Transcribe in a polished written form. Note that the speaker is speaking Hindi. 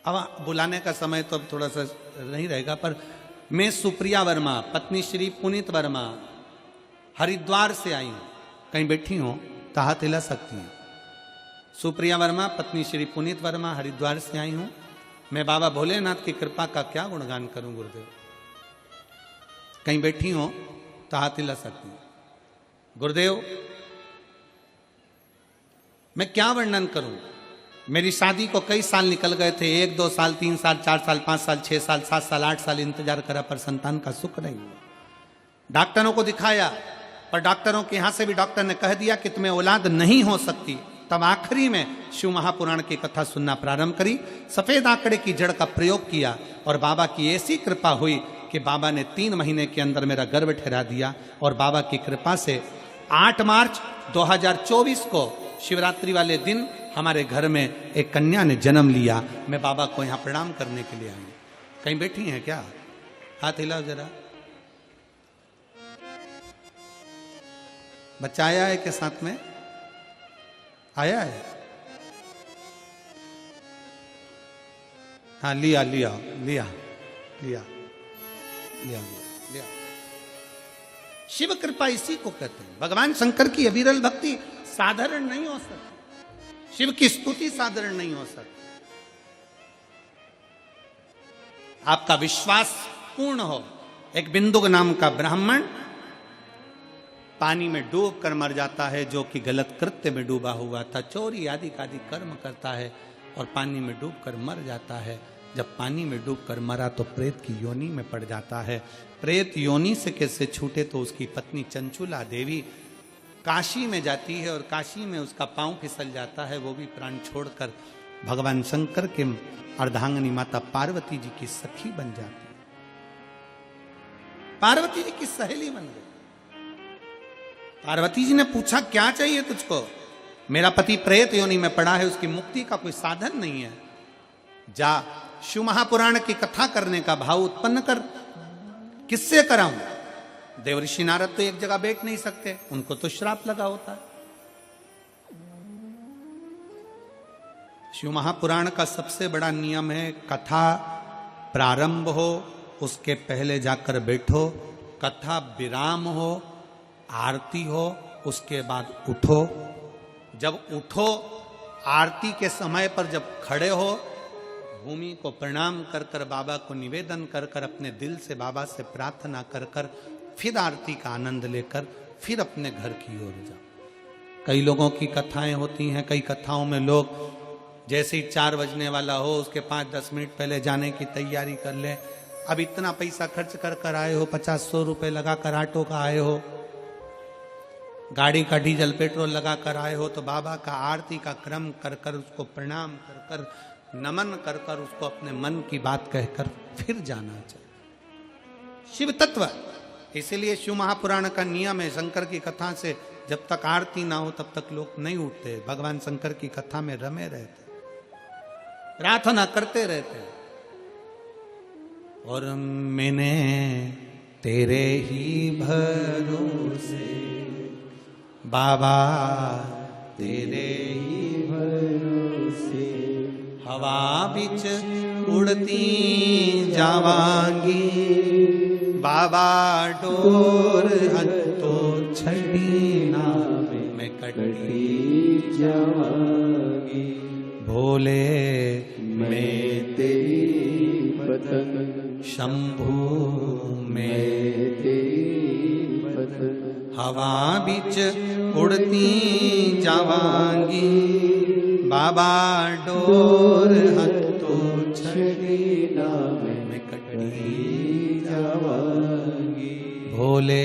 अब बुलाने का समय तो अब थोड़ा सा नहीं रहेगा, पर मैं सुप्रिया वर्मा पत्नी श्री पुनीत वर्मा हरिद्वार से आई हूं। कहीं बैठी हो तो हाथ हिला सकती हैं। सुप्रिया वर्मा पत्नी श्री पुनीत वर्मा हरिद्वार से आई हूं। मैं बाबा भोलेनाथ की कृपा का क्या गुणगान करूं गुरुदेव। कहीं बैठी हो तो हाथ हिला सकती हैं। गुरुदेव मैं क्या वर्णन करूं। मेरी शादी को कई साल निकल गए थे, 1 2 साल 3 साल 4 साल 5 साल 6 साल 7 साल 8 साल इंतजार करा, पर संतान का सुख नहीं हुआ। डॉक्टरों को दिखाया, पर डॉक्टरों के यहां से भी डॉक्टर ने कह दिया कि तुम्हें औलाद नहीं हो सकती। तब आखिरी में शिव महापुराण की कथा सुनना प्रारंभ करी, सफेद आंकड़े की जड़ का प्रयोग किया और बाबा की ऐसी कृपा हुई कि बाबा ने 3 महीने के अंदर मेरा गर्भ ठहरा दिया। और बाबा की कृपा से 8 मार्च 2024 को शिवरात्रि वाले दिन हमारे घर में एक कन्या ने जन्म लिया। मैं बाबा को यहाँ प्रणाम करने के लिए आई। कहीं बैठी हैं क्या? हाथ हिलाओ जरा। बच्चा आया है के साथ में? आया है? हाँ लिया लिया लिया लिया लिया लिया। शिव कृपा इसी को कहते हैं। भगवान शंकर की अविरल भक्ति साधारण नहीं हो सकती, शिव की स्तुति साधारण नहीं हो सकती। आपका विश्वास पूर्ण हो। एक बिंदुक नाम का ब्राह्मण पानी में डूब कर मर जाता है, जो कि गलत कृत्य में डूबा हुआ था, चोरी आदि कर्म करता है और पानी में डूब कर मर जाता है। जब पानी में डूब कर मरा तो प्रेत की योनि में पड़ जाता है। प्रेत योनि से कैसे छूटे तो उसकी पत्नी चंचुला देवी काशी में जाती है और काशी में उसका पांव फिसल जाता है। वो भी प्राण छोड़कर भगवान शंकर के अर्धांगिनी माता पार्वती जी की सखी बन जाती है, पार्वती जी की सहेली बन गई। पार्वती जी ने पूछा क्या चाहिए तुझको? मेरा पति प्रेत योनि में पड़ा है, उसकी मुक्ति का कोई साधन नहीं है। जा शिव महापुराण की कथा करने का भाव उत्पन्न कर। किससे कराऊं? देवऋषि नारद तो एक जगह बैठ नहीं सकते, उनको तो श्राप लगा होता है। शिव महापुराण का सबसे बड़ा नियम है कथा प्रारंभ हो उसके पहले जाकर बैठो, कथा विराम हो, आरती हो, उसके बाद उठो। जब उठो आरती के समय पर जब खड़े हो, भूमि को प्रणाम कर कर बाबा को निवेदन कर कर अपने दिल से बाबा से प्रार्थना कर कर फिर आरती का आनंद लेकर फिर अपने घर की ओर जाओ। कई लोगों की कथाएं होती हैं, कई कथाओं में लोग जैसे ही 4 बजने वाला हो उसके 5-10 मिनट पहले जाने की तैयारी कर ले। अब इतना पैसा खर्च कर कर आए हो, 50-100 रुपए लगा कर ऑटो का आए हो, गाड़ी का डीजल पेट्रोल लगा कर आए हो, तो बाबा का आरती का क्रम कर कर उसको प्रणाम कर कर नमन कर कर उसको अपने मन की बात कहकर फिर जाना चाहिए। शिव तत्व, इसीलिए शिव महापुराण का नियम है, शंकर की कथा से जब तक आरती ना हो तब तक लोग नहीं उठते, भगवान शंकर की कथा में रमे रहते, प्रार्थना करते रहते। और मैंने तेरे ही भरोसे बाबा, तेरे ही भरोसे हवा बिच उड़ती जावांगी, बाबा डोर हत्तो छड़ी ना मैं कटी जावांगी, भोले मैं तेरी पतन, शंभू मैं तेरी पतन, हवा बिच उड़ती जावांगी, बाबा डोर हत्तो छड़ी ना मैं कटी जावांगी, भोले